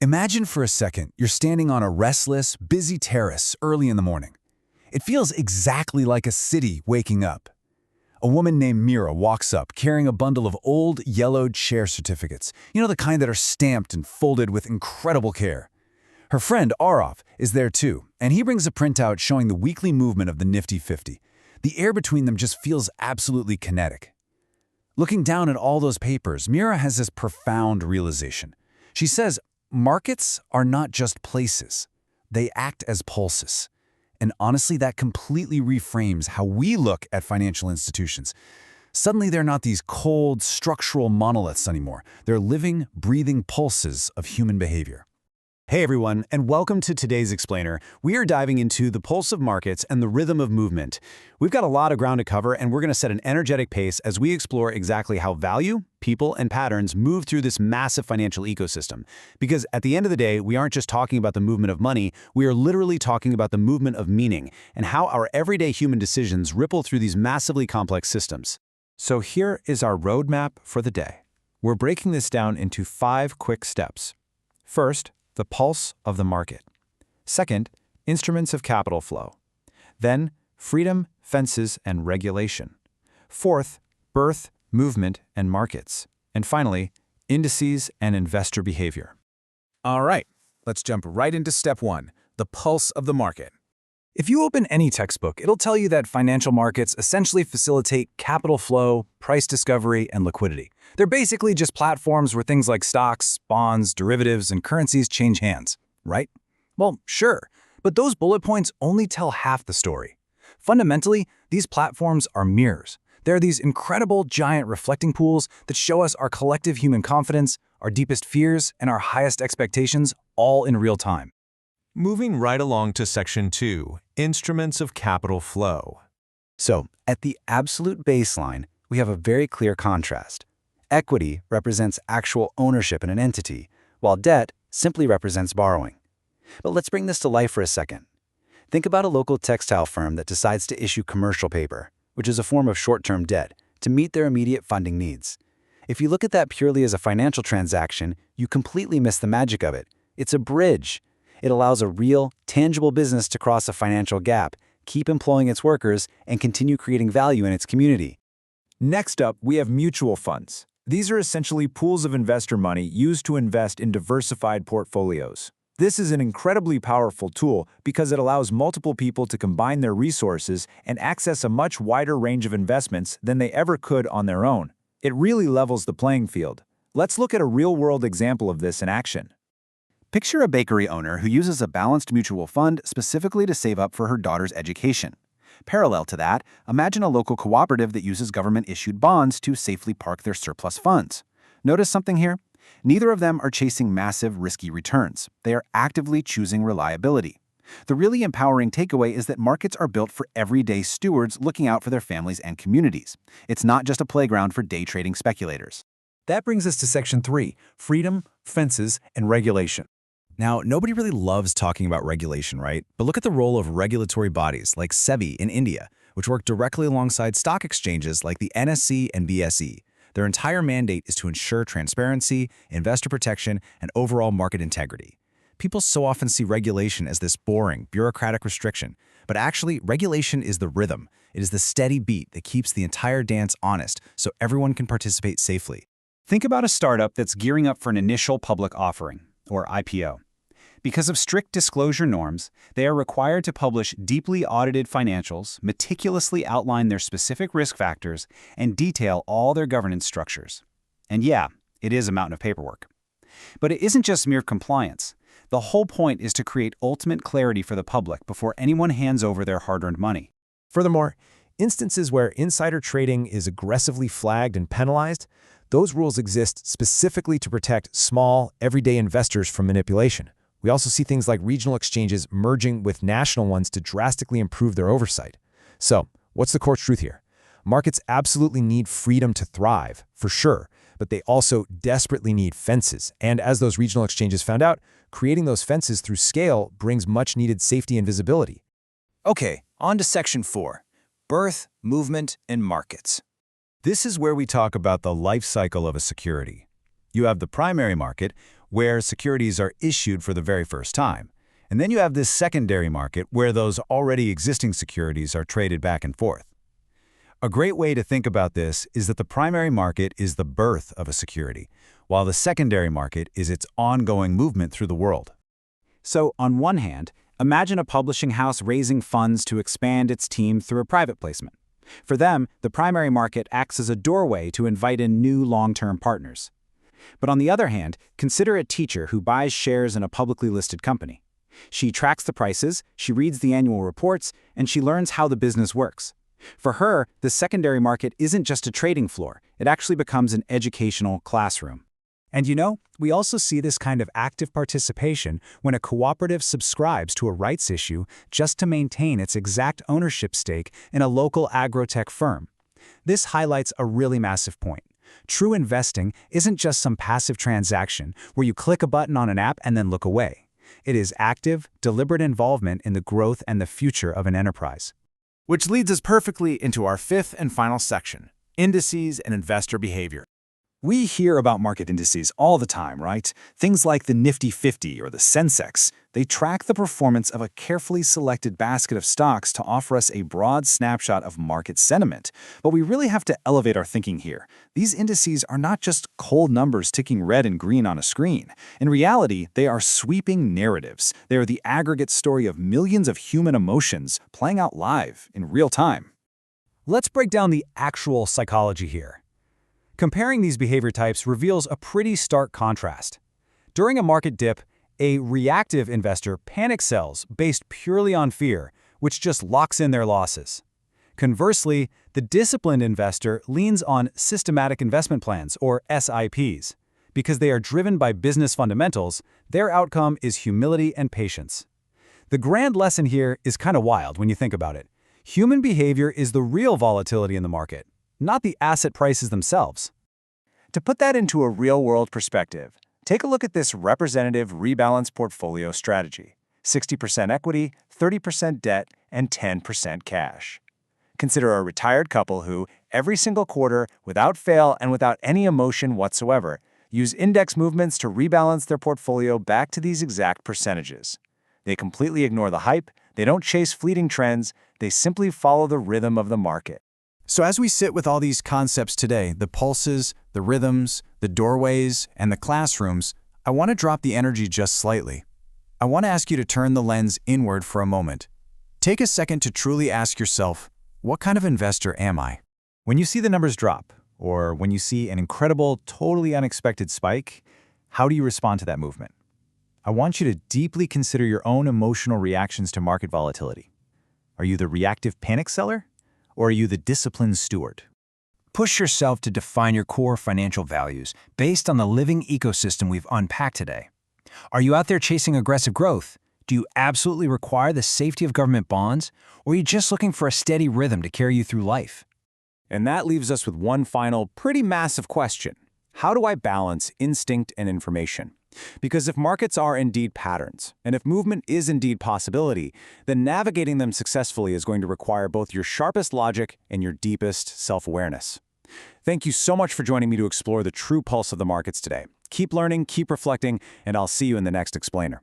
Imagine for a second you're standing on a restless, busy terrace early in the morning. It feels exactly like a city waking up. A woman named Mira walks up carrying a bundle of old, yellowed share certificates, the kind that are stamped and folded with incredible care. Her friend Araf is there too, and he brings a printout showing the weekly movement of the Nifty 50. The air between them just feels absolutely kinetic. Looking down at all those papers, Mira has this profound realization. She says, markets are not just places. They act as pulses. And honestly, that completely reframes how we look at financial institutions. Suddenly, they're not these cold, structural monoliths anymore. They're living, breathing pulses of human behavior. Hey everyone, and welcome to today's Explainer. We are diving into the pulse of markets and the rhythm of movement. We've got a lot of ground to cover, and we're going to set an energetic pace as we explore exactly how value, people, and patterns move through this massive financial ecosystem. Because at the end of the day, we aren't just talking about the movement of money, we are literally talking about the movement of meaning and how our everyday human decisions ripple through these massively complex systems. So here is our roadmap for the day. We're breaking this down into 5 quick steps. First, the pulse of the market. Second, instruments of capital flow. Then, freedom, fences, and regulation. Fourth, birth, movement, and markets. And finally, indices and investor behavior. All right, let's jump right into step 1, the pulse of the market. If you open any textbook, it'll tell you that financial markets essentially facilitate capital flow, price discovery, and liquidity. They're basically just platforms where things like stocks, bonds, derivatives, and currencies change hands, right? Well, sure, but those bullet points only tell half the story. Fundamentally, these platforms are mirrors. They're these incredible, giant reflecting pools that show us our collective human confidence, our deepest fears, and our highest expectations all in real time. Moving right along to Section 2, Instruments of Capital Flow. So, at the absolute baseline, we have a very clear contrast. Equity represents actual ownership in an entity, while debt simply represents borrowing. But let's bring this to life for a second. Think about a local textile firm that decides to issue commercial paper, which is a form of short-term debt, to meet their immediate funding needs. If you look at that purely as a financial transaction, you completely miss the magic of it. It's a bridge. It allows a real, tangible business to cross a financial gap, keep employing its workers, and continue creating value in its community. Next up, we have mutual funds. These are essentially pools of investor money used to invest in diversified portfolios. This is an incredibly powerful tool because it allows multiple people to combine their resources and access a much wider range of investments than they ever could on their own. It really levels the playing field. Let's look at a real-world example of this in action. Picture a bakery owner who uses a balanced mutual fund specifically to save up for her daughter's education. Parallel to that, imagine a local cooperative that uses government-issued bonds to safely park their surplus funds. Notice something here? Neither of them are chasing massive, risky returns. They are actively choosing reliability. The really empowering takeaway is that markets are built for everyday stewards looking out for their families and communities. It's not just a playground for day trading speculators. That brings us to Section 3, freedom, fences, and regulation. Now, nobody really loves talking about regulation, right? But look at the role of regulatory bodies like SEBI in India, which work directly alongside stock exchanges like the NSE and BSE. Their entire mandate is to ensure transparency, investor protection, and overall market integrity. People so often see regulation as this boring, bureaucratic restriction, but actually, regulation is the rhythm. It is the steady beat that keeps the entire dance honest so everyone can participate safely. Think about a startup that's gearing up for an initial public offering, or IPO. Because of strict disclosure norms, they are required to publish deeply audited financials, meticulously outline their specific risk factors, and detail all their governance structures. And yeah, it is a mountain of paperwork. But it isn't just mere compliance. The whole point is to create ultimate clarity for the public before anyone hands over their hard-earned money. Furthermore, instances where insider trading is aggressively flagged and penalized, those rules exist specifically to protect small, everyday investors from manipulation. We also see things like regional exchanges merging with national ones to drastically improve their oversight. So, what's the core truth here? Markets absolutely need freedom to thrive, for sure, but they also desperately need fences. And as those regional exchanges found out, creating those fences through scale brings much-needed safety and visibility. Okay, on to Section 4, birth, movement, and markets. This is where we talk about the life cycle of a security. You have the primary market, where securities are issued for the very first time. And then you have this secondary market where those already existing securities are traded back and forth. A great way to think about this is that the primary market is the birth of a security, while the secondary market is its ongoing movement through the world. So, on one hand, imagine a publishing house raising funds to expand its team through a private placement. For them, the primary market acts as a doorway to invite in new long-term partners. But on the other hand, consider a teacher who buys shares in a publicly listed company. She tracks the prices, she reads the annual reports, and she learns how the business works. For her, the secondary market isn't just a trading floor, it actually becomes an educational classroom. And we also see this kind of active participation when a cooperative subscribes to a rights issue just to maintain its exact ownership stake in a local agrotech firm. This highlights a really massive point. True investing isn't just some passive transaction where you click a button on an app and then look away. It is active, deliberate involvement in the growth and the future of an enterprise. Which leads us perfectly into our fifth and final section, indices and investor behavior. We hear about market indices all the time, right? Things like the Nifty 50 or the Sensex. They track the performance of a carefully selected basket of stocks to offer us a broad snapshot of market sentiment. But we really have to elevate our thinking here. These indices are not just cold numbers ticking red and green on a screen. In reality, they are sweeping narratives. They are the aggregate story of millions of human emotions playing out live in real time. Let's break down the actual psychology here. Comparing these behavior types reveals a pretty stark contrast. During a market dip, a reactive investor panic sells based purely on fear, which just locks in their losses. Conversely, the disciplined investor leans on systematic investment plans, or SIPs. Because they are driven by business fundamentals, their outcome is humility and patience. The grand lesson here is kind of wild when you think about it. Human behavior is the real volatility in the market, not the asset prices themselves. To put that into a real-world perspective, take a look at this representative rebalance portfolio strategy: 60% equity, 30% debt, and 10% cash. Consider a retired couple who, every single quarter, without fail and without any emotion whatsoever, use index movements to rebalance their portfolio back to these exact percentages. They completely ignore the hype, they don't chase fleeting trends, they simply follow the rhythm of the market. So as we sit with all these concepts today, the pulses, the rhythms, the doorways, and the classrooms, I want to drop the energy just slightly. I want to ask you to turn the lens inward for a moment. Take a second to truly ask yourself, what kind of investor am I? When you see the numbers drop, or when you see an incredible, totally unexpected spike, how do you respond to that movement? I want you to deeply consider your own emotional reactions to market volatility. Are you the reactive panic seller? Or are you the disciplined steward? Push yourself to define your core financial values based on the living ecosystem we've unpacked today. Are you out there chasing aggressive growth? Do you absolutely require the safety of government bonds? Or are you just looking for a steady rhythm to carry you through life? And that leaves us with one final, pretty massive question. How do I balance instinct and information? Because if markets are indeed patterns, and if movement is indeed possibility, then navigating them successfully is going to require both your sharpest logic and your deepest self-awareness. Thank you so much for joining me to explore the true pulse of the markets today. Keep learning, keep reflecting, and I'll see you in the next explainer.